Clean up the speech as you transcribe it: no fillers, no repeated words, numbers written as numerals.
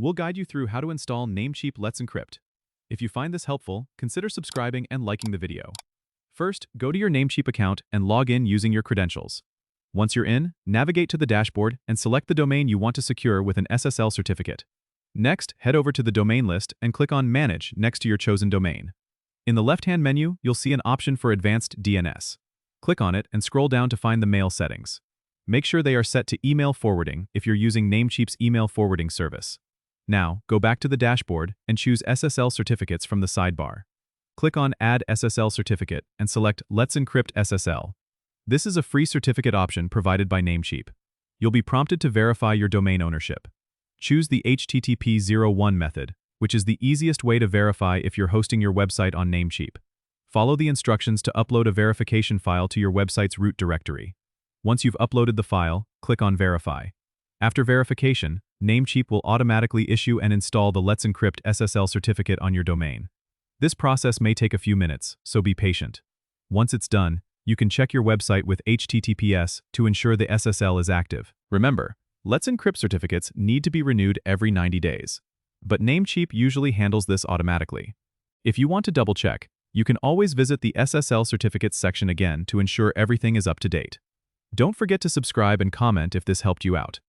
We'll guide you through how to install Namecheap Let's Encrypt. If you find this helpful, consider subscribing and liking the video. First, go to your Namecheap account and log in using your credentials. Once you're in, navigate to the dashboard and select the domain you want to secure with an SSL certificate. Next, head over to the domain list and click on Manage next to your chosen domain. In the left-hand menu, you'll see an option for Advanced DNS. Click on it and scroll down to find the mail settings. Make sure they are set to email forwarding if you're using Namecheap's email forwarding service. Now, go back to the dashboard and choose SSL certificates from the sidebar. Click on Add SSL Certificate and select Let's Encrypt SSL. This is a free certificate option provided by Namecheap. You'll be prompted to verify your domain ownership. Choose the HTTP 01 method, which is the easiest way to verify if you're hosting your website on Namecheap. Follow the instructions to upload a verification file to your website's root directory. Once you've uploaded the file, click on Verify. After verification, Namecheap will automatically issue and install the Let's Encrypt SSL certificate on your domain. This process may take a few minutes, so be patient. Once it's done, you can check your website with HTTPS to ensure the SSL is active. Remember, Let's Encrypt certificates need to be renewed every 90 days. But Namecheap usually handles this automatically. If you want to double-check, you can always visit the SSL certificates section again to ensure everything is up to date. Don't forget to subscribe and comment if this helped you out.